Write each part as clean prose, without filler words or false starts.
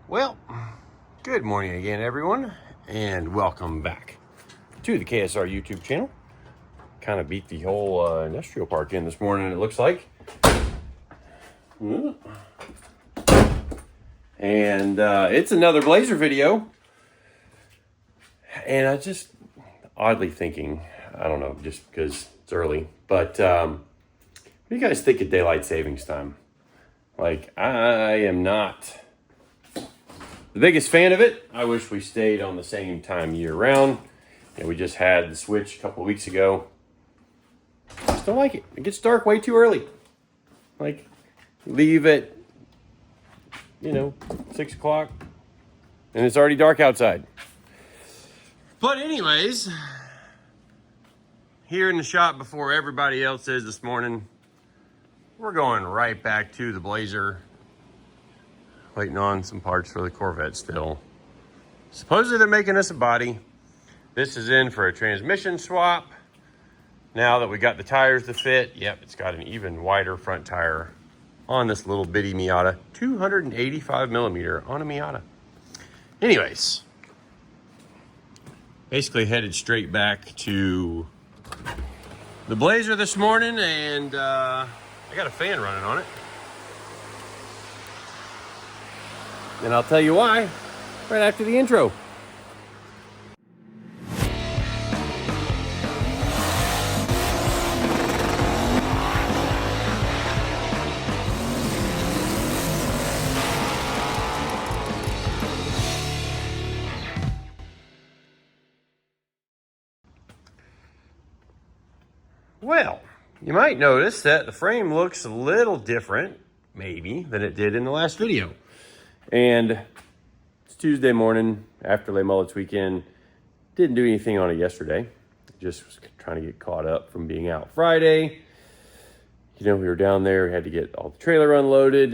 Well, good morning again, everyone, and welcome back to the KSR YouTube channel. Kind of beat the whole industrial park in this morning, it looks like. And it's another Blazer video. And I just oddly thinking, I don't know, just because it's early, but what do you guys think of daylight savings time? Like, I am not the biggest fan of it. I wish we stayed on the same time year round. And we just had the switch a couple of weeks ago. I just don't like it. It gets dark way too early. Like, leave at, 6 o'clock, and it's already dark outside. But anyways, here in the shop before everybody else is this morning, we're going right back to the Blazer. Waiting on some parts for the Corvette still. Supposedly they're making us a body. This is in for a transmission swap. Now that we got the tires to fit, yep, it's got an even wider front tire on this little bitty Miata. 285 millimeter on a Miata. Anyways, basically headed straight back to the Blazer this morning, and I got a fan running on it. And I'll tell you why right after the intro. Well, you might notice that the frame looks a little different, maybe, than it did in the last video. And it's Tuesday morning after Les Mullets weekend. Didn't do anything on it yesterday. Just was trying to get caught up from being out Friday. We were down there. We had to get all the trailer unloaded,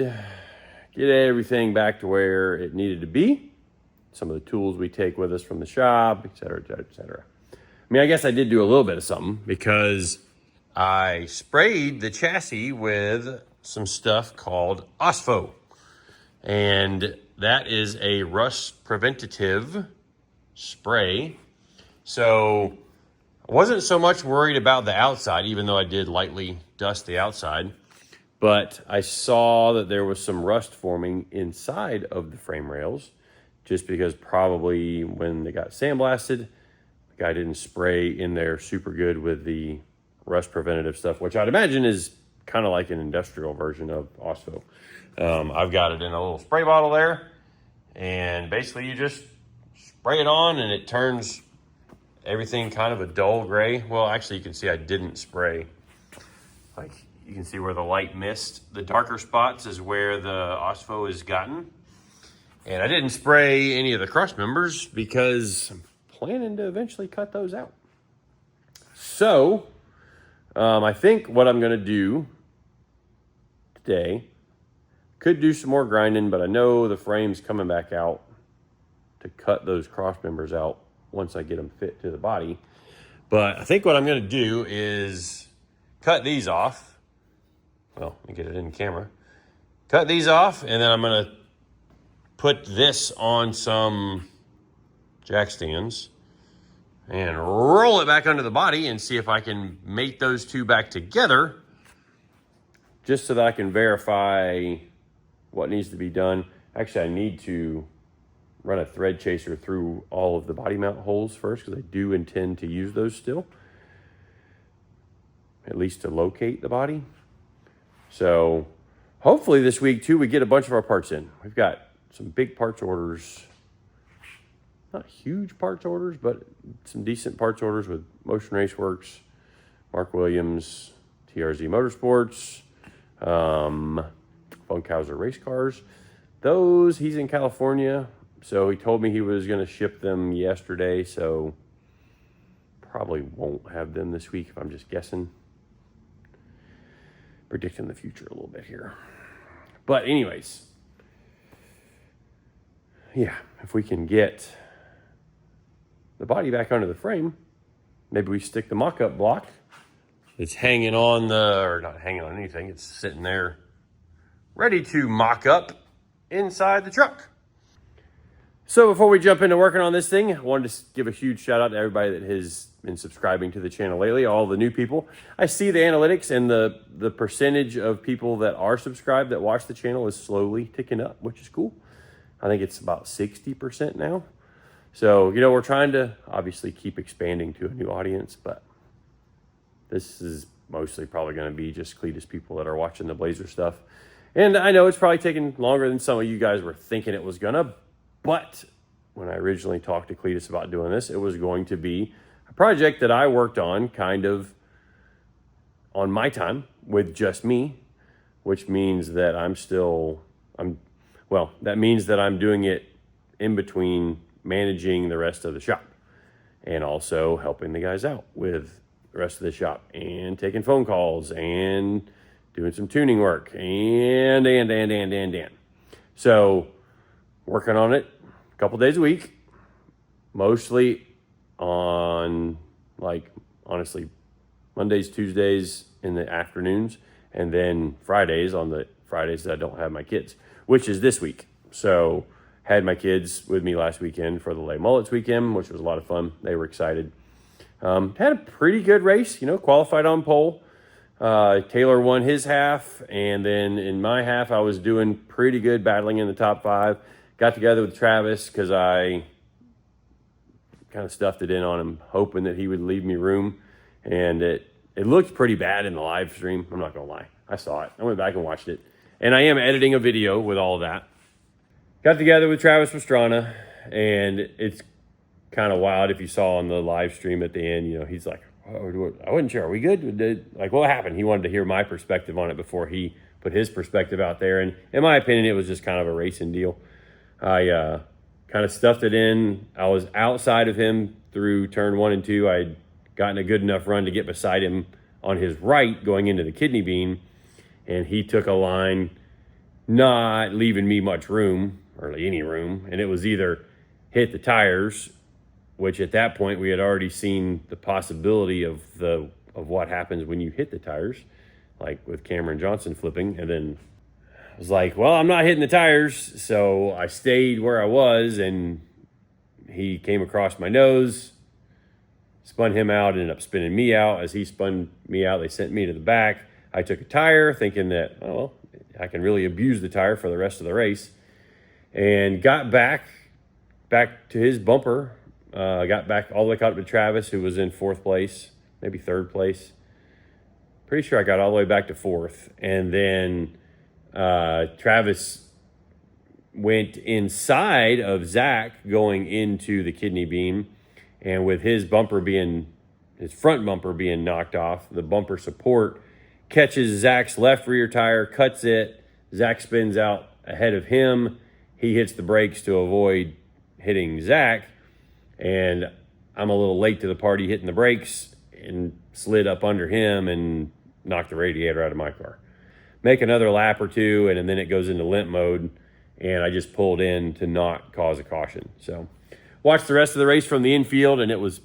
get everything back to where it needed to be. Some of the tools we take with us from the shop, et cetera, et cetera, et cetera. I mean, I guess I did do a little bit of something because I sprayed the chassis with some stuff called OSFO. And that is a rust preventative spray. So I wasn't so much worried about the outside, even though I did lightly dust the outside. But I saw that there was some rust forming inside of the frame rails, just because probably when they got sandblasted, the guy didn't spray in there super good with the rust preventative stuff, which I'd imagine is kind of like an industrial version of OSFO. I've got it in a little spray bottle there, and basically you just spray it on and it turns everything kind of a dull gray. Well, actually you can see I didn't spray. Like, you can see where the light missed. The darker spots is where the OSFO is gotten. And I didn't spray any of the cross members because I'm planning to eventually cut those out. So, I think what I'm going to do today, could do some more grinding, but I know the frame's coming back out to cut those cross members out once I get them fit to the body. But I think what I'm going to do is cut these off. Well, let me get it in camera. Cut these off, and then I'm going to put this on some jack stands and roll it back under the body and see if I can mate those two back together, just so that I can verify what needs to be done. Actually, I need to run a thread chaser through all of the body mount holes first, because I do intend to use those still, at least to locate the body. So hopefully this week too, we get a bunch of our parts in. We've got some big parts orders, not huge parts orders, but some decent parts orders with Motion Race Works, Mark Williams, TRZ Motorsports, Funkhauser Race Cars. Those, he's in California, so he told me he was going to ship them yesterday, so probably won't have them this week if I'm just guessing. Predicting the future a little bit here. But anyways, yeah, if we can get the body back under the frame, maybe we stick the mock-up block. It's hanging on or not hanging on anything, it's sitting there ready to mock up inside the truck. So before we jump into working on this thing, I wanted to give a huge shout out to everybody that has been subscribing to the channel lately, all the new people. I see the analytics and the percentage of people that are subscribed that watch the channel is slowly ticking up, which is cool. I think it's about 60% now. So, you know, we're trying to obviously keep expanding to a new audience, but this is mostly probably going to be just Cletus people that are watching the Blazer stuff. And I know it's probably taking longer than some of you guys were thinking it was gonna, but when I originally talked to Cletus about doing this, it was going to be a project that I worked on kind of on my time with just me, which means that that means that I'm doing it in between managing the rest of the shop and also helping the guys out with the rest of the shop and taking phone calls and doing some tuning work and. So working on it a couple days a week, mostly on honestly, Mondays, Tuesdays in the afternoons, and then Fridays on the Fridays that I don't have my kids, which is this week. So had my kids with me last weekend for the Lay Mullets weekend, which was a lot of fun. They were excited. Had a pretty good race, qualified on pole. Taylor won his half, and then in my half, I was doing pretty good, battling in the top 5. Got together with Travis because I kind of stuffed it in on him, hoping that he would leave me room. And it looked pretty bad in the live stream. I'm not going to lie. I saw it. I went back and watched it. And I am editing a video with all of that. Got together with Travis Pastrana, and it's kind of wild. If you saw on the live stream at the end, he's like, oh, I wasn't sure. Are we good? What happened? He wanted to hear my perspective on it before he put his perspective out there. And in my opinion, it was just kind of a racing deal. I kind of stuffed it in. I was outside of him through turn 1 and 2. I'd gotten a good enough run to get beside him on his right going into the kidney bean. And he took a line not leaving me much room, or any room. And it was either hit the tires, which at that point we had already seen the possibility of what happens when you hit the tires, like with Cameron Johnson flipping. And then I was like, well, I'm not hitting the tires. So I stayed where I was, and he came across my nose, spun him out, ended up spinning me out. As he spun me out, they sent me to the back. I took a tire thinking that, oh, well, I can really abuse the tire for the rest of the race, and got back to his bumper. Got back all the way caught up to Travis, who was in 4th place, maybe 3rd place. Pretty sure I got all the way back to 4th. And then Travis went inside of Zach going into the kidney beam. And with his front bumper being knocked off, the bumper support catches Zach's left rear tire, cuts it. Zach spins out ahead of him. He hits the brakes to avoid hitting Zach. And I'm a little late to the party hitting the brakes and slid up under him and knocked the radiator out of my car. Make another lap or two, and then it goes into limp mode, and I just pulled in to not cause a caution. So watched the rest of the race from the infield, and it was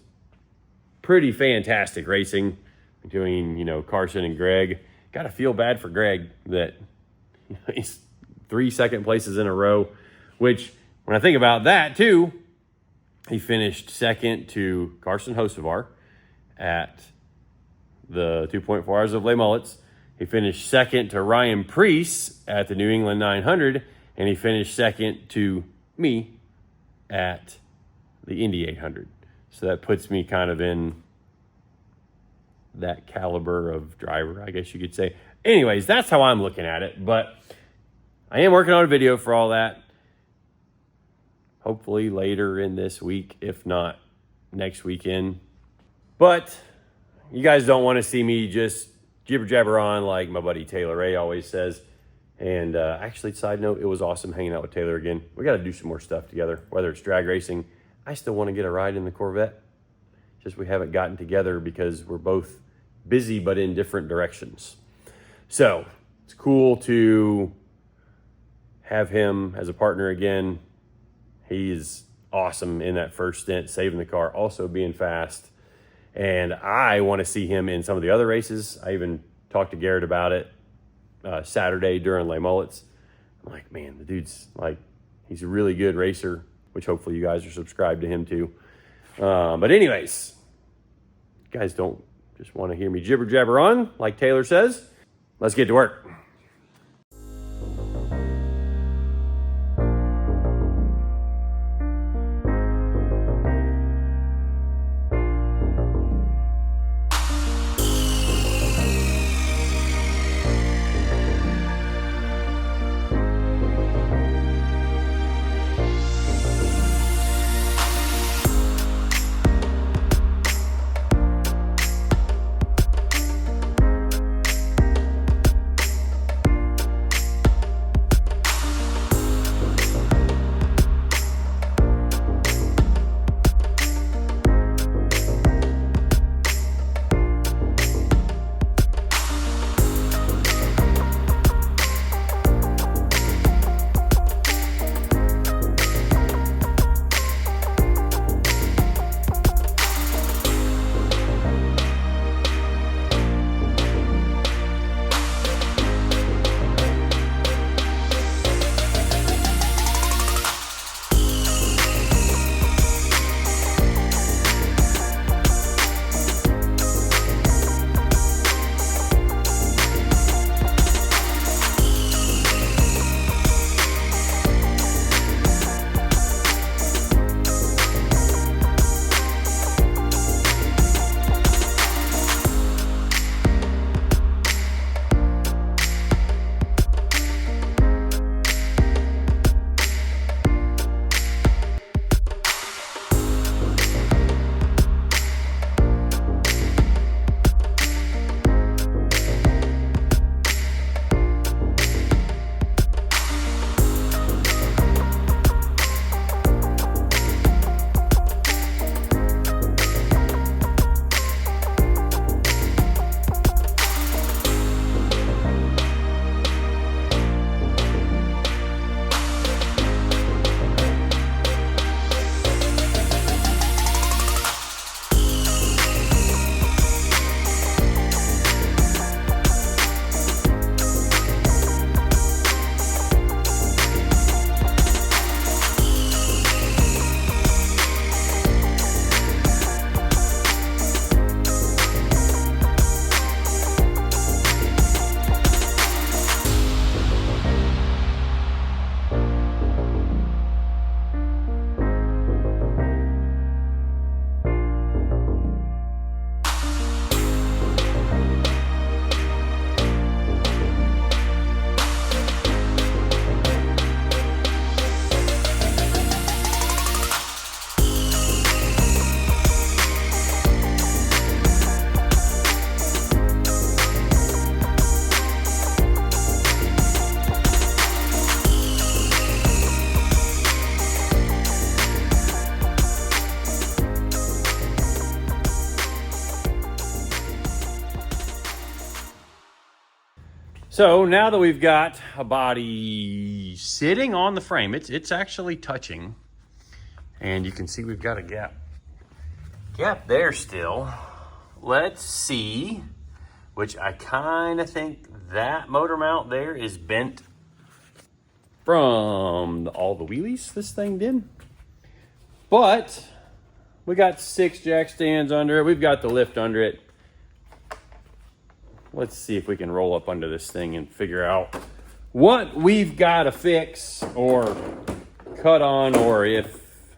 pretty fantastic racing between, Carson and Greg. Got to feel bad for Greg that he's 3 second places in a row, which when I think about that too, he finished second to Carson Hocevar at the 2.4 hours of Lay Mullets. He finished second to Ryan Preece at the New England 900, and he finished second to me at the Indy 800. So that puts me kind of in that caliber of driver, I guess you could say. Anyways, that's how I'm looking at it, but I am working on a video for all that. Hopefully later in this week, if not next weekend. But you guys don't want to see me just jibber jabber on like my buddy Taylor Ray always says. And actually, side note, it was awesome hanging out with Taylor again. We got to do some more stuff together, whether it's drag racing. I still want to get a ride in the Corvette. Just we haven't gotten together because we're both busy but in different directions. So it's cool to have him as a partner again. He's awesome in that first stint, saving the car, also being fast. And I want to see him in some of the other races. I even talked to Garrett about it Saturday during Lay Mullets. I'm like, man, the dude's he's a really good racer which hopefully you guys are subscribed to him too. But anyways, you guys don't just want to hear me jibber jabber on, like Taylor says. Let's get to work. So now that we've got a body sitting on the frame, it's actually touching. And you can see we've got a gap there still. Let's see, which I kind of think that motor mount there is bent from all the wheelies this thing did. But we got 6 jack stands under it. We've got the lift under it. Let's see if we can roll up under this thing and figure out what we've got to fix or cut on, or if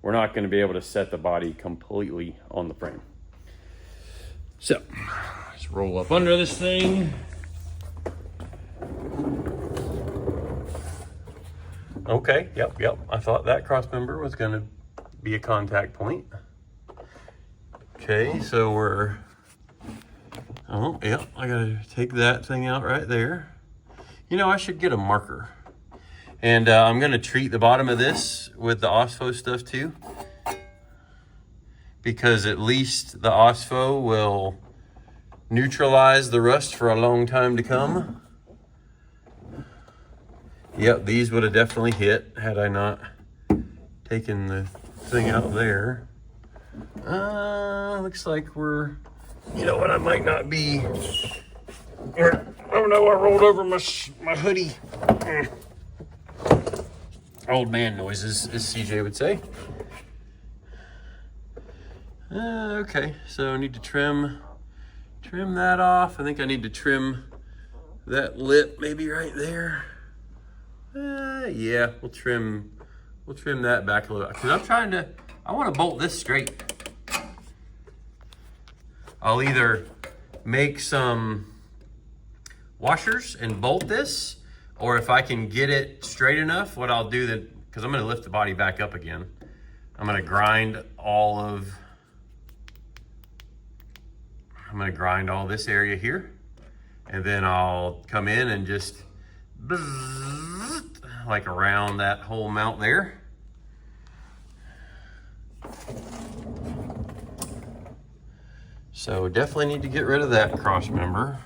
we're not going to be able to set the body completely on the frame. So let's roll up under this thing. Okay, yep. I thought that cross member was going to be a contact point. Okay, so we're... Oh, yep, I gotta take that thing out right there. You know, I should get a marker. And I'm gonna treat the bottom of this with the OSFO stuff too, because at least the OSFO will neutralize the rust for a long time to come. Yep, these would have definitely hit had I not taken the thing out there. Looks like we're... You know what, I might not be... Oh no, I rolled over my hoodie. Old man noises, as CJ would say. Okay, so I need to trim that off. I think I need to trim that lip maybe right there. Yeah, we'll trim that back a little bit, because I want to bolt this straight. I'll either make some washers and bolt this, or if I can get it straight enough, what I'll do then, because I'm going to lift the body back up again, I'm going to grind all this area here, and then I'll come in and just like around that whole mount there. So definitely need to get rid of that cross member.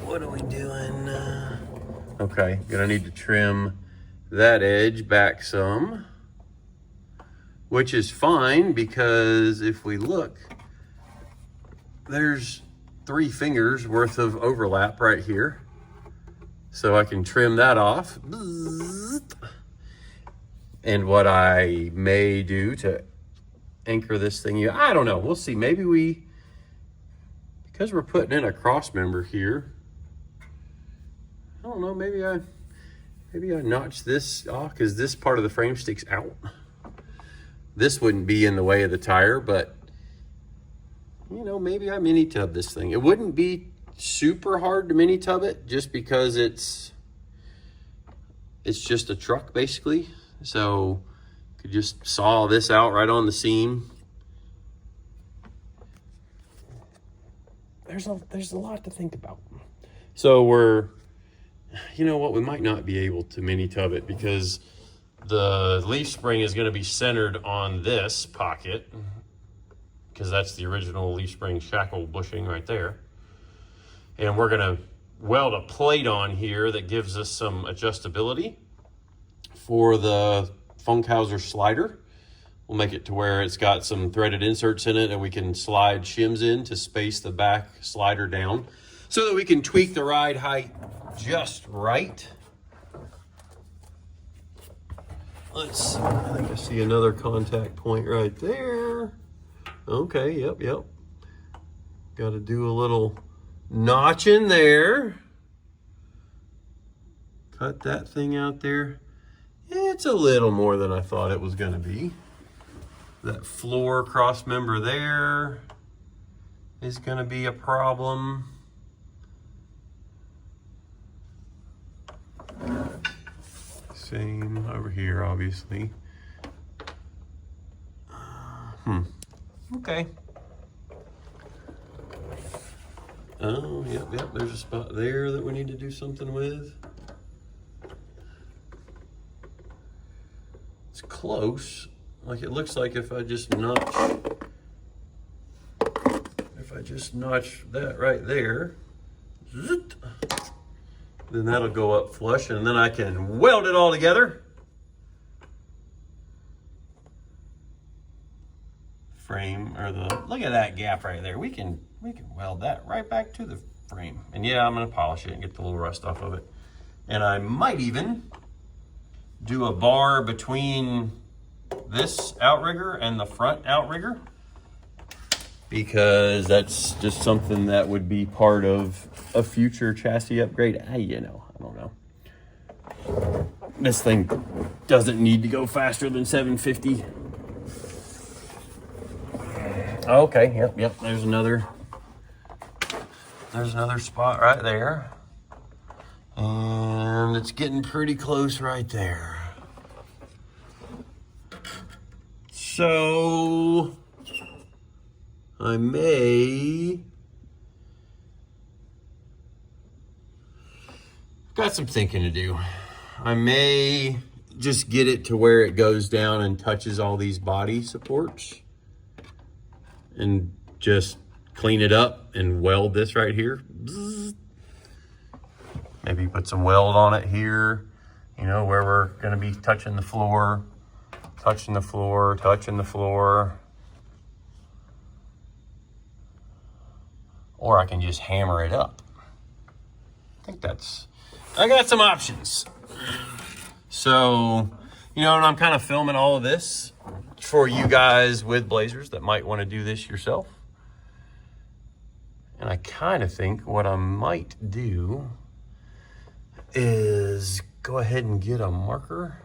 What are we doing? Okay, gonna need to trim that edge back some, which is fine, because if we look, there's 3 fingers worth of overlap right here. So I can trim that off. And what I may do to anchor this thing, I don't know, we'll see. Maybe because we're putting in a cross member here, I don't know, maybe I notch this off, because this part of the frame sticks out. This wouldn't be in the way of the tire, but you know, maybe I mini tub this thing. It wouldn't be super hard to mini tub it, just because it's just a truck basically. So could just saw this out right on the seam. There's a lot to think about. So you know what, we might not be able to mini tub it, because the leaf spring is going to be centered on this pocket, because that's the original leaf spring shackle bushing right there. And we're going to weld a plate on here that gives us some adjustability for the Funkhauser slider. We'll make it to where it's got some threaded inserts in it, and we can slide shims in to space the back slider down so that we can tweak the ride height just right. I think I see another contact point right there. Okay, yep. Got to do a little notch in there. Cut that thing out there. It's a little more than I thought it was going to be. That floor cross member there is going to be a problem. Same over here, obviously. Okay. Oh, yep, there's a spot there that we need to do something with. It's close. Like, it looks like if I just notch that right there, then that'll go up flush, and then I can weld it all together. Frame, or look at that gap right there. We can weld that right back to the frame. And yeah, I'm gonna polish it and get the little rust off of it. And I might even do a bar between this outrigger and the front outrigger, because that's just something that would be part of a future chassis upgrade. You know, I don't know. This thing doesn't need to go faster than 750. Okay, yep, there's another spot right there. And it's getting pretty close right there. So I got some thinking to do. I may just get it to where it goes down and touches all these body supports, and just clean it up and weld this right here. Maybe put some weld on it here, you know, where we're gonna be touching the floor, touching the floor, touching the floor. Or I can just hammer it up. I think that's I got some options. So, you know, and I'm kind of filming all of this for you guys with blazers that might want to do this yourself. And I kind of think what I might do is go ahead and get a marker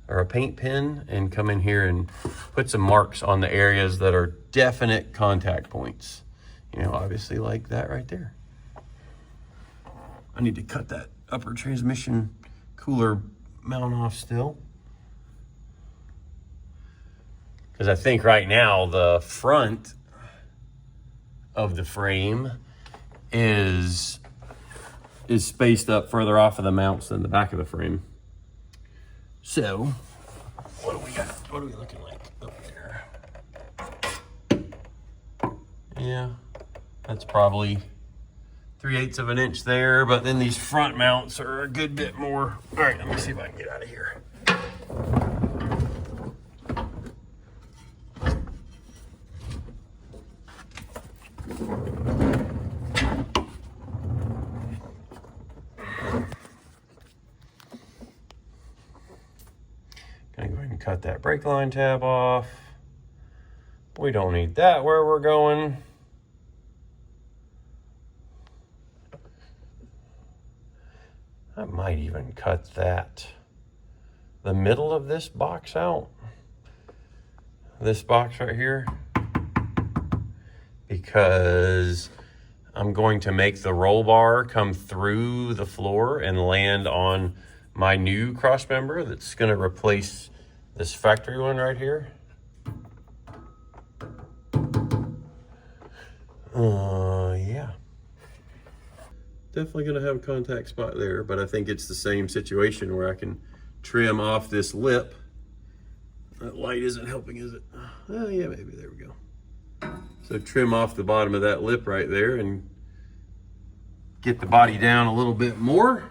or a paint pen and come in here and put some marks on the areas that are definite contact points. You know, obviously like that right there. I need to cut that upper transmission cooler mount off still. Because I think right now the front of the frame is spaced up further off of the mounts than the back of the frame. So, what do we got? What are we looking like up there? Yeah, that's probably 3/8 of an inch there, but then these front mounts are a good bit more. All right, let me see if I can get out of here. Gonna go ahead and cut that brake line tab off. We don't need that where we're going. I might even cut the middle of this box out. This box right here. Because I'm going to make the roll bar come through the floor and land on my new cross member that's going to replace this factory one right here. Yeah. Definitely going to have a contact spot there, but I think it's the same situation where I can trim off this lip. That light isn't helping, is it? Oh, yeah, maybe. There we go. So trim off the bottom of that lip right there and get the body down a little bit more.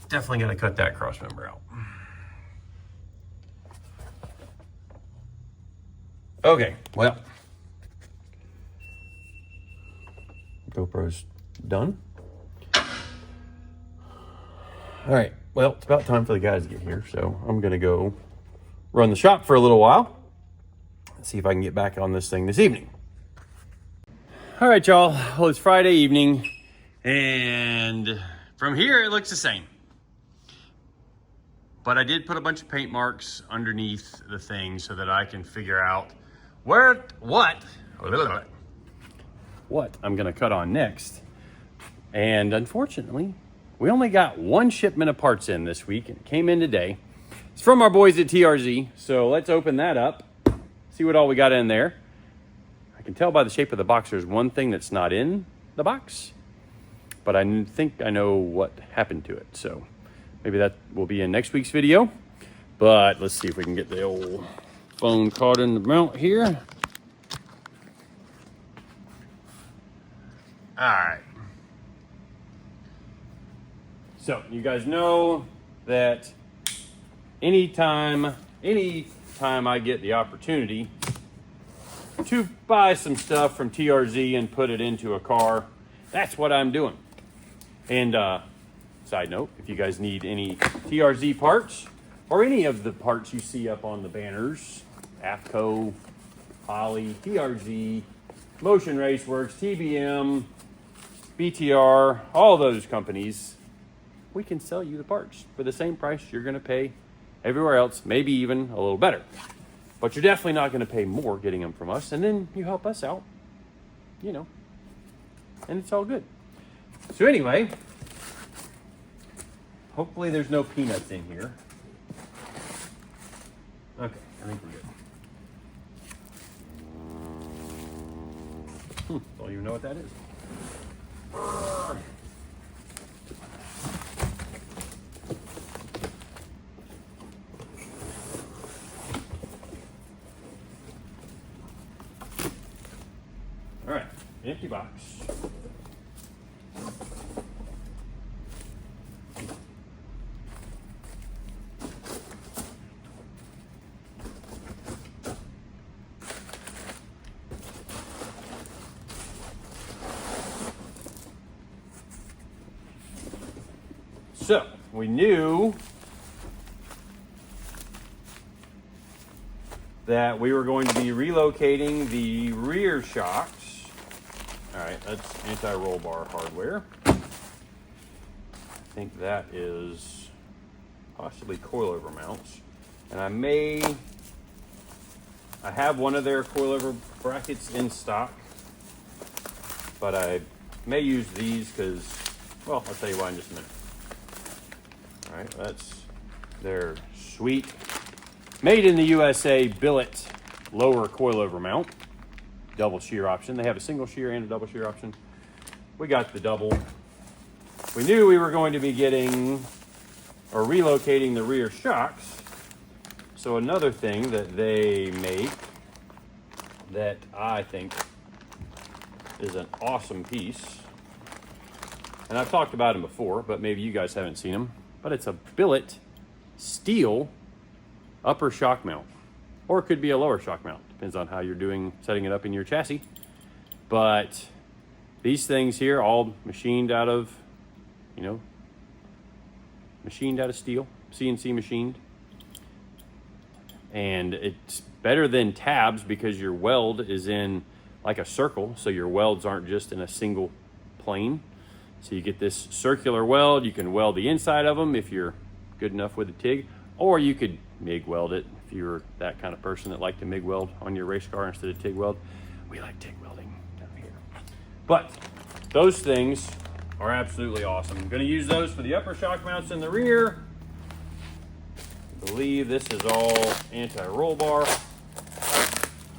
Definitely going to cut that cross member out. Okay, well, GoPro's done. All right, well, it's about time for the guys to get here, so I'm gonna go run the shop for a little while. See if I can get back on this thing this evening. All right, y'all, well, it's Friday evening, and from here it looks the same. But I did put a bunch of paint marks underneath the thing so that I can figure out what I'm gonna cut on next. And unfortunately, we only got one shipment of parts in this week, and it came in today. It's from our boys at TRZ, so let's open that up, see what all we got in there. I can tell by the shape of the box there's one thing that's not in the box, but I think I know what happened to it, so maybe that will be in next week's video. But let's see if we can get the old phone caught in the mount here. All right. So you guys know that anytime I get the opportunity to buy some stuff from TRZ and put it into a car, that's what I'm doing. And side note, if you guys need any TRZ parts or any of the parts you see up on the banners, AFCO, Holley, TRZ, Motion Raceworks, TBM, BTR, all those companies, we can sell you the parts for the same price you're going to pay everywhere else, maybe even a little better. But you're definitely not going to pay more getting them from us, and then you help us out, you know, and it's all good. So anyway, hopefully there's no peanuts in here. Okay, I think we're good. Don't even know what that is. All right, empty box. So we knew that we were going to be relocating the rear shocks. All right, that's anti-roll bar hardware. I think that is possibly coilover mounts. And I have one of their coilover brackets in stock, but I may use these because, well, I'll tell you why in just a minute. All right, that's their sweet, made in the USA billet lower coilover mount, double shear option. They have a single shear and a double shear option. We got the double. We knew we were going to be getting or relocating the rear shocks. So another thing that they make that I think is an awesome piece, and I've talked about them before, but maybe you guys haven't seen them, but it's a billet steel upper shock mount, or it could be a lower shock mount. Depends on how you're setting it up in your chassis. But these things here, all machined out of steel, CNC machined. And it's better than tabs because your weld is in like a circle, so your welds aren't just in a single plane. So you get this circular weld. You can weld the inside of them if you're good enough with a TIG, or you could MIG weld it if you're that kind of person that like to MIG weld on your race car instead of TIG weld. We like TIG welding down here. But those things are absolutely awesome. I'm going to use those for the upper shock mounts in the rear. I believe this is all anti-roll bar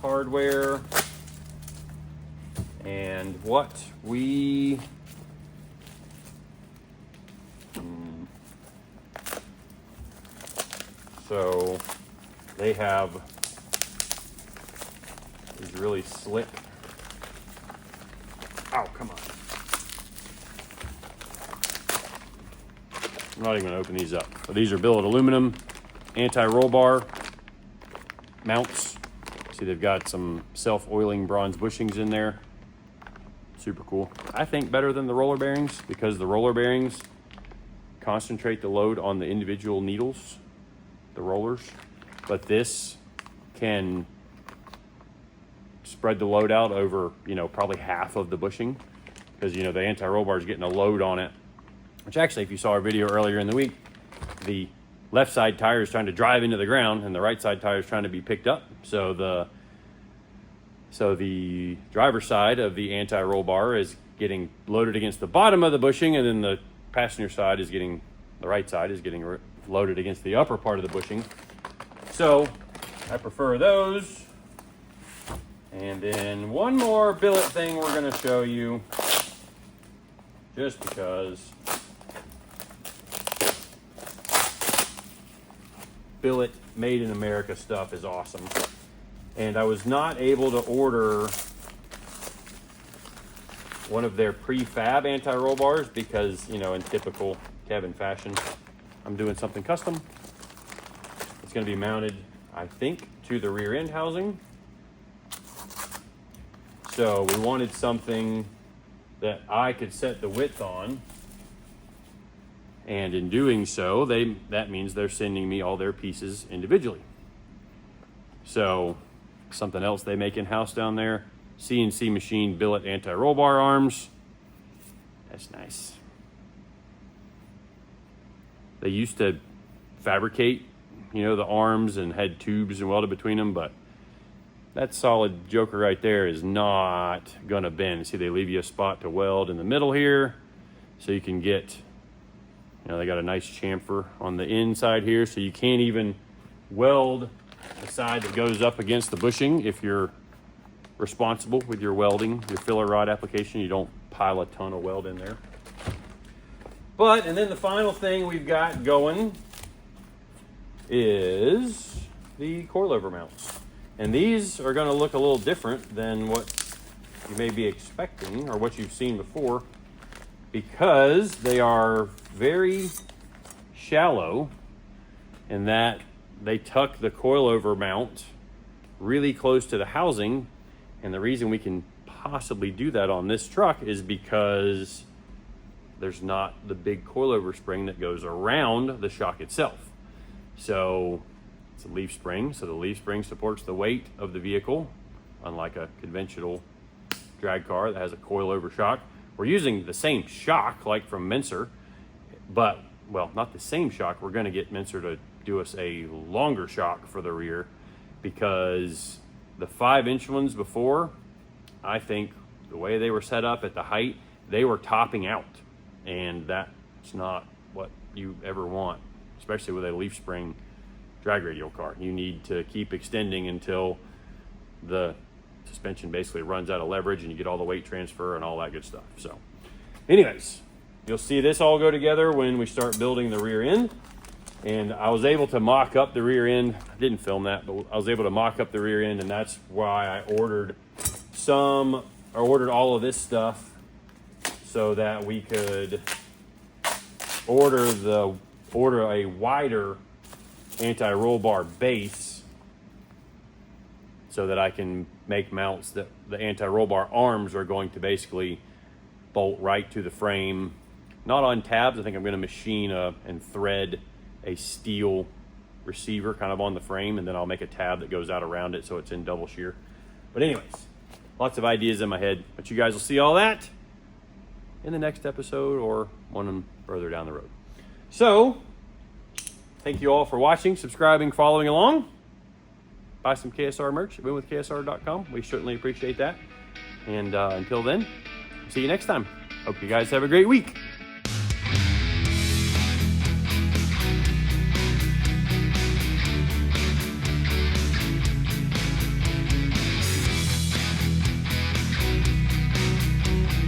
hardware. And what we so they have these really slick, oh, come on. I'm not even gonna open these up. But these are billet aluminum anti-roll bar mounts. See, they've got some self-oiling bronze bushings in there. Super cool. I think better than the roller bearings because the roller bearings concentrate the load on the individual needles, the rollers, but this can spread the load out over, probably half of the bushing because, the anti-roll bar is getting a load on it, which actually, if you saw our video earlier in the week, the left side tire is trying to drive into the ground and the right side tire is trying to be picked up. So the driver's side of the anti-roll bar is getting loaded against the bottom of the bushing, and then the passenger side is the right side is getting loaded against the upper part of the bushing. So I prefer those. And then one more billet thing we're going to show you, just because billet made in America stuff is awesome. And I was not able to order one of their prefab anti-roll bars because, in typical cabin fashion, I'm doing something custom. It's going to be mounted, I think, to the rear end housing. So we wanted something that I could set the width on. And in doing so, that means they're sending me all their pieces individually. So something else they make in-house down there, CNC machined billet anti-roll bar arms. That's nice. They used to fabricate, the arms and had tubes and welded between them, but that solid joker right there is not gonna bend. See, they leave you a spot to weld in the middle here, so you can get, they got a nice chamfer on the inside here, so you can't even weld the side that goes up against the bushing. If you're responsible with your welding, your filler rod application, you don't pile a ton of weld in there. And then the final thing we've got going is the coilover mounts. And these are going to look a little different than what you may be expecting or what you've seen before, because they are very shallow in that they tuck the coilover mount really close to the housing. And the reason we can possibly do that on this truck is because there's not the big coilover spring that goes around the shock itself. So it's a leaf spring, so the leaf spring supports the weight of the vehicle, unlike a conventional drag car that has a coilover shock. We're using the same shock like from Menser, but, well, not the same shock. We're going to get Menser to do us a longer shock for the rear, because the 5-inch ones before, I think the way they were set up at the height, they were topping out, and that's not what you ever want, especially with a leaf spring drag radial car. You need to keep extending until the suspension basically runs out of leverage and you get all the weight transfer and all that good stuff. So anyways, you'll see this all go together when we start building the rear end. And I was able to mock up the rear end. I didn't film that, but I was able to mock up the rear end, and that's why I ordered all of this stuff, so that we could order a wider anti-roll bar base, so that I can make mounts that the anti-roll bar arms are going to basically bolt right to the frame, not on tabs. I think I'm going to machine and thread a steel receiver kind of on the frame, and then I'll make a tab that goes out around it so it's in double shear. But anyways, lots of ideas in my head, but you guys will see all that in the next episode or one further down the road. So thank you all for watching, subscribing, following along. Buy some KSR merch at winwithksr.com. We certainly appreciate that. And until then, see you next time. Hope you guys have a great week.